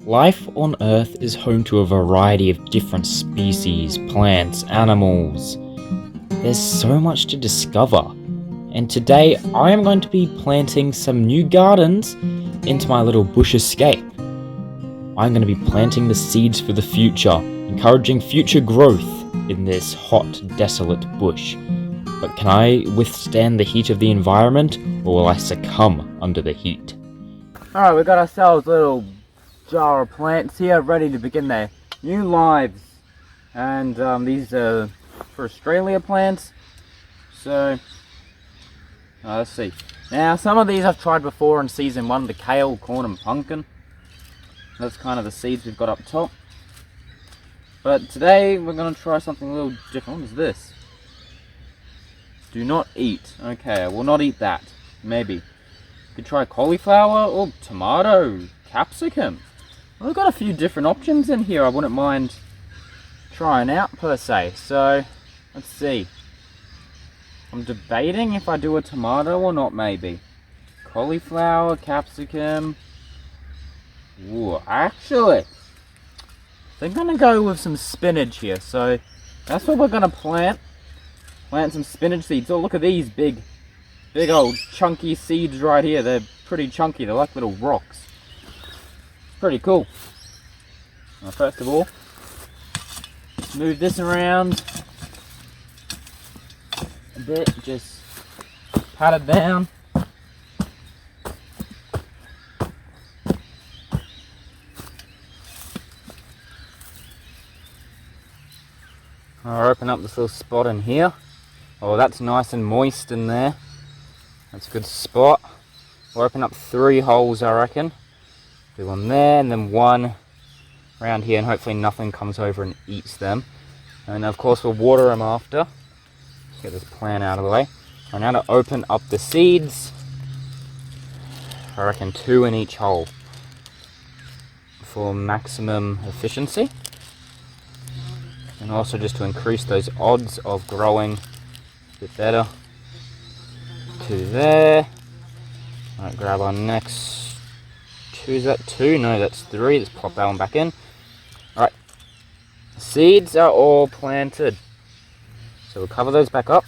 Life on Earth is home to a variety of different species, plants, animals. There's so much to discover, and today I am going to be planting some new gardens into my little bush escape. I'm going to be planting the seeds for the future, encouraging future growth in this hot, desolate bush. But can I withstand the heat of the environment, or will I succumb under the heat? Alright, we've got ourselves a little jar of plants here ready to begin their new lives. And these are for Australia plants. So, let's see. Now, some of these I've tried before in season 1, the kale, corn and pumpkin. That's kind of the seeds we've got up top. But today we're going to try something a little different. What is this? Do not eat. Okay, I will not eat that. Maybe. Could try cauliflower or tomato, capsicum. Well, we've got a few different options in here I wouldn't mind trying out per se. So, let's see. I'm debating if I do a tomato or not maybe. Cauliflower, capsicum. Ooh, actually, I think I'm going to go with some spinach here. So, that's what we're going to plant. Plant some spinach seeds. Oh, look at these big old chunky seeds right here. They're pretty chunky. They're like little rocks. Pretty cool. Now, first of all, move this around a bit. Just pat it down. I'll open up this little spot in here. Oh, that's nice and moist in there. That's a good spot. We'll open up 3 holes, I reckon. Do one there, and then one around here, and hopefully nothing comes over and eats them. And of course we'll water them after. Let's get this plant out of the way. And now to open up the seeds. I reckon 2 in each hole for maximum efficiency. And also just to increase those odds of growing a bit better. 2 there. Alright, grab our next 2. Is that 2? No, that's 3. Let's pop that one back in. Alright. Seeds are all planted. So we'll cover those back up.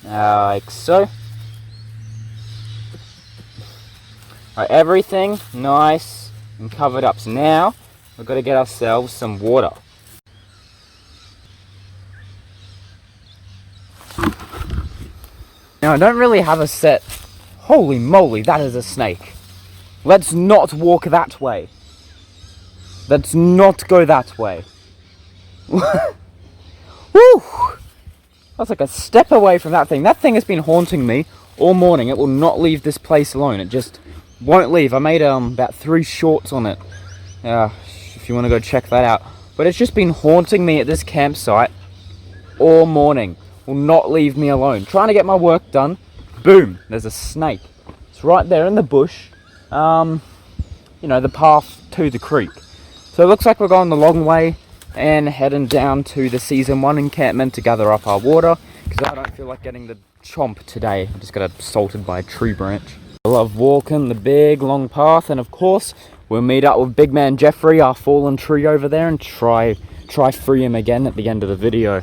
Like so. Alright, everything nice and covered up. So now we've got to get ourselves some water. Now I don't really have a set. Holy moly, that is a snake. Let's not walk that way. Let's not go that way. Woo! That's like a step away from that thing. That thing has been haunting me all morning. It will not leave this place alone. It just won't leave. I made about 3 shorts on it. If you want to go check that out. But it's just been haunting me at this campsite all morning. Will not leave me alone. Trying to get my work done. Boom, there's a snake. It's right there in the bush. You know, the path to the creek. So it looks like we're going the long way and heading down to the season 1 encampment to gather up our water, because I don't feel like getting the chomp today. I just got assaulted by a tree branch. I love walking the big long path, and of course we'll meet up with big man Jeffrey, our fallen tree over there, and try free him again at the end of the video.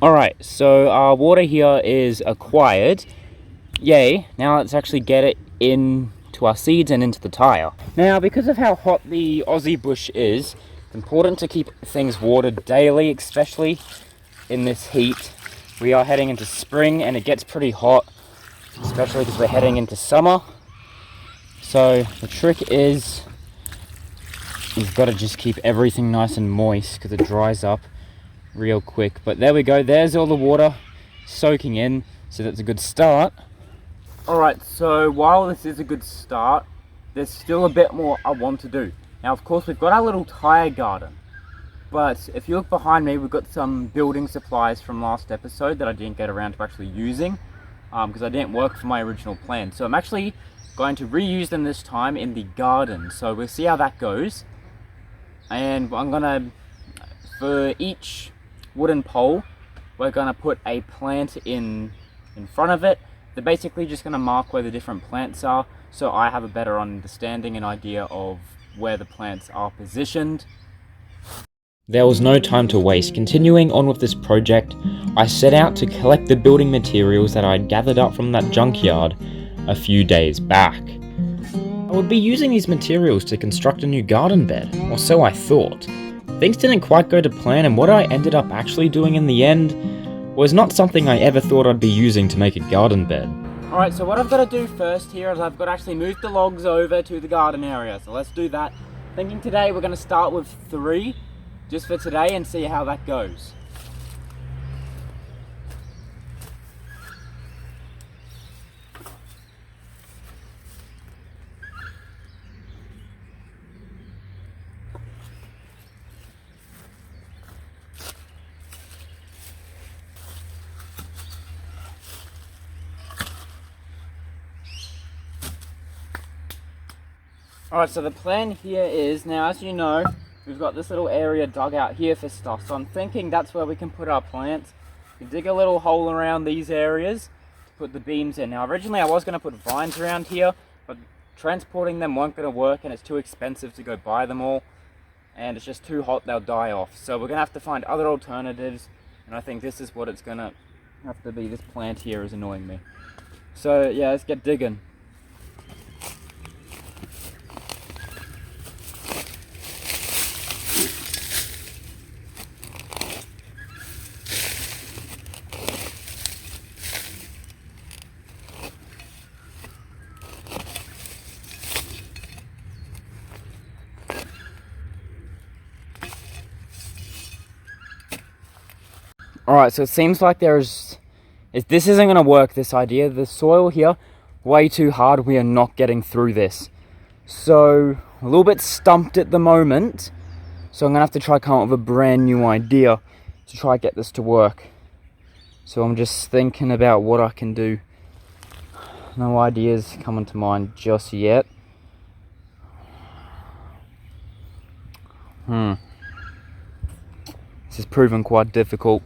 Alright, so our water here is acquired. Yay, now let's actually get it into our seeds and into the tire. Now, because of how hot the Aussie bush is, it's important to keep things watered daily, especially in this heat. We are heading into spring and it gets pretty hot, especially because we're heading into summer. So the trick is, you've got to just keep everything nice and moist because it dries up real quick. But there we go, there's all the water soaking in, so that's a good start. Alright, so while this is a good start, there's still a bit more I want to do. Now of course we've got our little tire garden, but if you look behind me, we've got some building supplies from last episode that I didn't get around to actually using because I didn't work for my original plan. So I'm actually going to reuse them this time in the garden, so we'll see how that goes. And I'm gonna, for each wooden pole, we're going to put a plant in front of it. They're basically just going to mark where the different plants are. so I have a better understanding and idea of where the plants are positioned. There was no time to waste. Continuing on with this project, I set out to collect the building materials that I'd gathered up from that junkyard a few days back. I would be using these materials to construct a new garden bed, or so I thought. Things didn't quite go to plan, and what I ended up actually doing in the end was not something I ever thought I'd be using to make a garden bed. Alright, so what I've got to do first here is I've got to actually move the logs over to the garden area. So let's do that. Thinking today we're going to start with 3, just for today, and see how that goes. Alright, so the plan here is, now as you know, we've got this little area dug out here for stuff, so I'm thinking that's where we can put our plants. We dig a little hole around these areas to put the beams in. Now originally I was going to put vines around here, but transporting them weren't going to work and it's too expensive to go buy them all, and it's just too hot, they'll die off. So we're going to have to find other alternatives, and I think this is what it's going to have to be. This plant here is annoying me. So yeah, let's get digging. Alright, so it seems like this isn't going to work, this idea. The soil here, way too hard. We are not getting through this. So, a little bit stumped at the moment. So I'm going to have to try come up with a brand new idea to try get this to work. So I'm just thinking about what I can do. No ideas coming to mind just yet. This has proven quite difficult.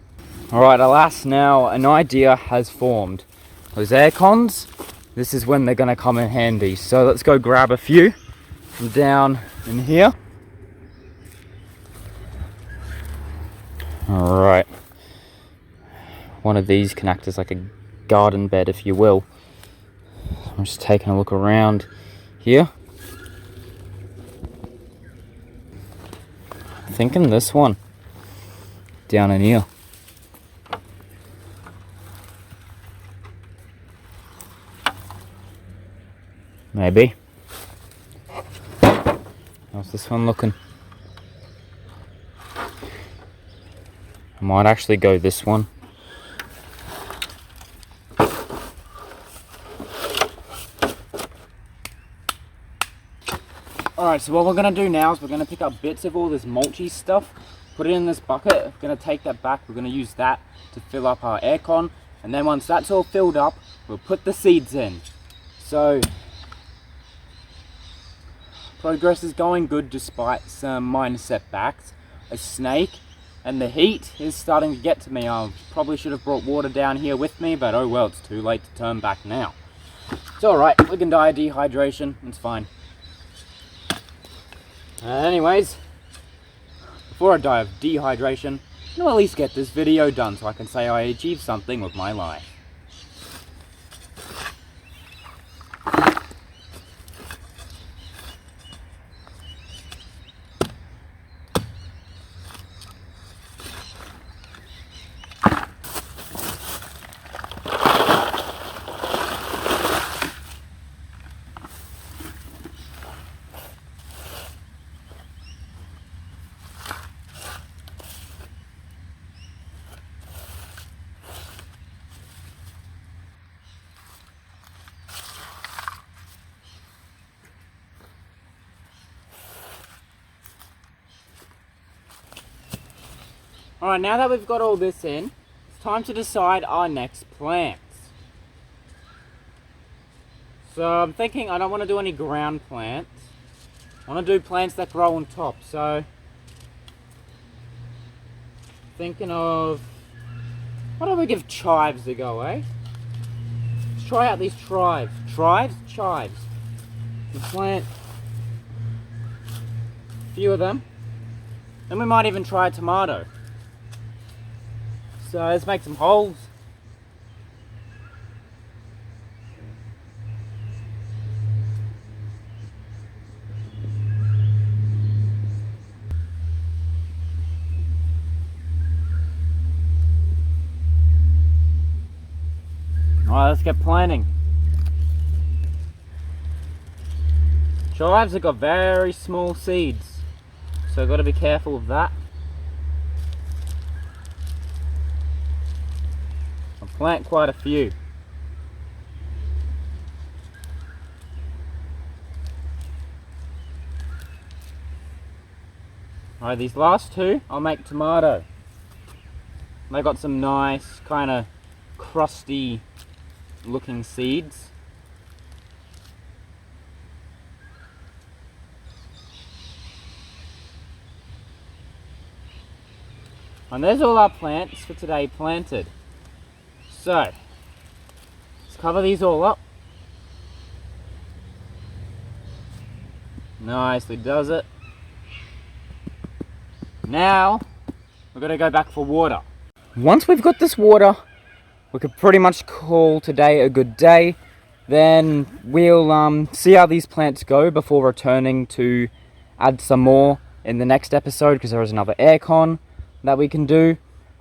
Alright, alas, now an idea has formed. Those air cons, this is when they're going to come in handy. So let's go grab a few from down in here. Alright. One of these can act as like a garden bed, if you will. I'm just taking a look around here. I'm thinking this one down in here. Maybe. How's this one looking? I might actually go this one. Alright, so what we're going to do now is we're going to pick up bits of all this mulchy stuff, put it in this bucket. We're going to take that back. We're going to use that to fill up our aircon. And then once that's all filled up, we'll put the seeds in. So progress is going good despite some minor setbacks. A snake and the heat is starting to get to me. I probably should have brought water down here with me, but oh well, it's too late to turn back now. It's alright, we can die of dehydration, it's fine. Anyways, before I die of dehydration, I'll at least get this video done so I can say I achieved something with my life. Alright, now that we've got all this in, it's time to decide our next plants. So I'm thinking I don't want to do any ground plants. I want to do plants that grow on top. So thinking of, why don't we give chives a go, eh? Let's try out these chives. Chives? We'll plant a few of them. Then we might even try a tomato. So let's make some holes. Alright, let's get planting. Chives have got very small seeds, so I've got to be careful of that. I'll plant quite a few. Alright, these last two I'll make tomato. They got some nice kind of crusty looking seeds. And there's all our plants for today planted. So, let's cover these all up. Nicely does it. Now, we're going to go back for water. Once we've got this water, we could pretty much call today a good day. Then we'll see how these plants go before returning to add some more in the next episode, because there is another aircon that we can do.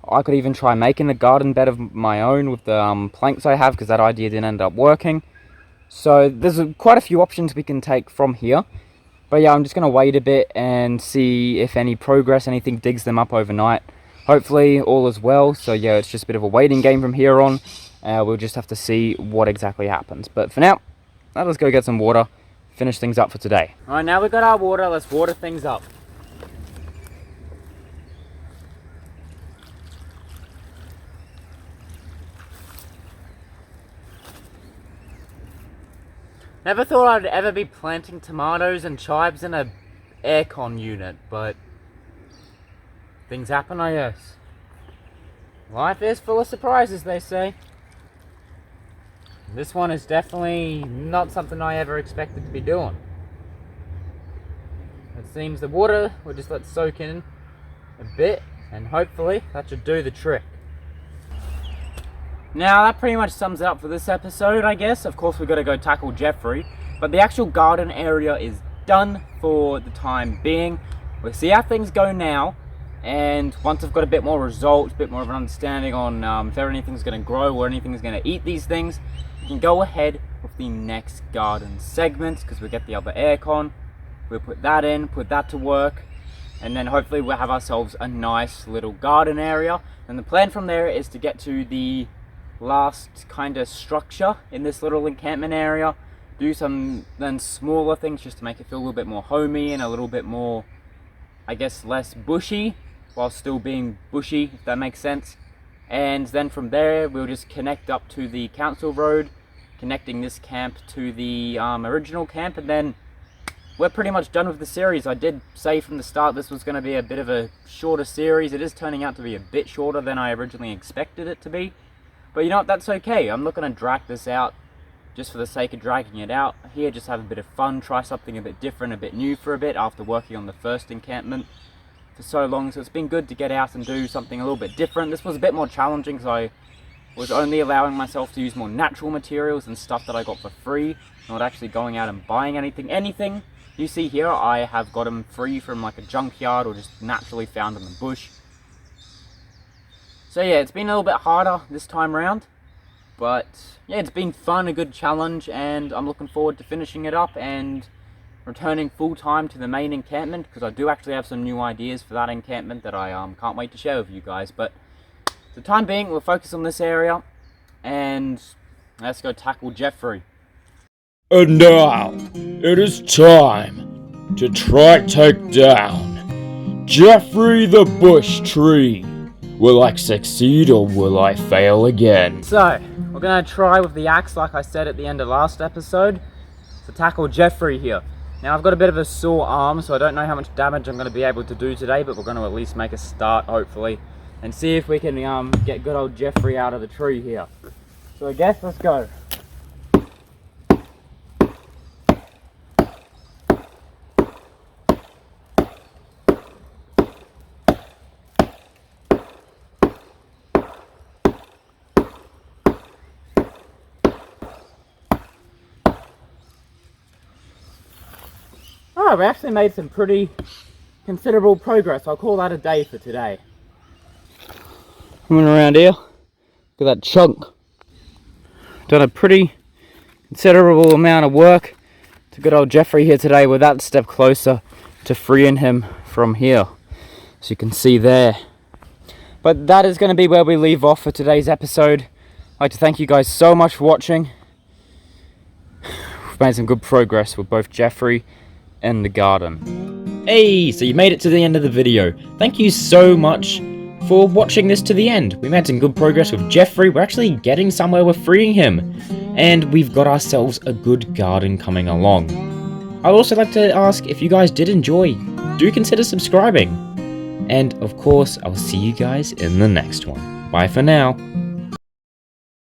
I could even try making a garden bed of my own with the planks I have, because that idea didn't end up working. So there's quite a few options we can take from here. But yeah, I'm just going to wait a bit and see if any progress, anything digs them up overnight. Hopefully all is well, so yeah, it's just a bit of a waiting game from here on. We'll just have to see what exactly happens. But for now, let us go get some water, finish things up for today. Alright, now we've got our water, let's water things up. Never thought I'd ever be planting tomatoes and chives in a aircon unit, but things happen, I guess. Life is full of surprises, they say. This one is definitely not something I ever expected to be doing. It seems the water will just let soak in a bit, and hopefully that should do the trick. Now that pretty much sums it up for this episode, I guess. Of course we've got to go tackle Jeffrey, but the actual garden area is done for the time being. We'll see how things go now, and once I've got a bit more results, a bit more of an understanding on if anything's going to grow or anything's going to eat these things, we can go ahead with the next garden segments, because we get the other aircon. We'll put that in, put that to work, and then hopefully we'll have ourselves a nice little garden area. And the plan from there is to get to the last kind of structure in this little encampment area, do some then smaller things just to make it feel a little bit more homey and a little bit more, I guess, less bushy while still being bushy, if that makes sense. And then from there we'll just connect up to the council road, connecting this camp to the original camp, and then we're pretty much done with the series. I did say from the start this was going to be a bit of a shorter series. It is turning out to be a bit shorter than I originally expected it to be. But you know what, that's okay. I'm not going to drag this out just for the sake of dragging it out. Here, just have a bit of fun, try something a bit different, a bit new for a bit after working on the first encampment for so long. So it's been good to get out and do something a little bit different. This was a bit more challenging because I was only allowing myself to use more natural materials and stuff that I got for free, not actually going out and buying anything. Anything you see here, I have got them free from like a junkyard or just naturally found in the bush. So yeah, it's been a little bit harder this time around, but yeah, it's been fun, a good challenge, and I'm looking forward to finishing it up and returning full-time to the main encampment, because I do actually have some new ideas for that encampment that I can't wait to share with you guys. But for the time being, we'll focus on this area, and let's go tackle Jeffrey. And now, it is time to try take down Jeffrey the Bush Tree. Will I succeed or will I fail again? So, we're going to try with the axe, like I said at the end of last episode, to tackle Jeffrey here. Now, I've got a bit of a sore arm, so I don't know how much damage I'm going to be able to do today, but we're going to at least make a start, hopefully, and see if we can get good old Jeffrey out of the tree here. So I guess let's go. Oh, we actually made some pretty considerable progress. I'll call that a day for today. Coming around here, look at that chunk. Done a pretty considerable amount of work to good old Jeffrey here today. We're that step closer to freeing him from here, as you can see there. But that is going to be where we leave off for today's episode. I'd like to thank you guys so much for watching. We've made some good progress with both Jeffrey and the garden. Hey, so you made it to the end of the video. Thank you so much for watching this to the end. We made some good progress with Jeffrey. We're actually getting somewhere with freeing him. And we've got ourselves a good garden coming along. I'd also like to ask, if you guys did enjoy, do consider subscribing. And of course, I'll see you guys in the next one. Bye for now.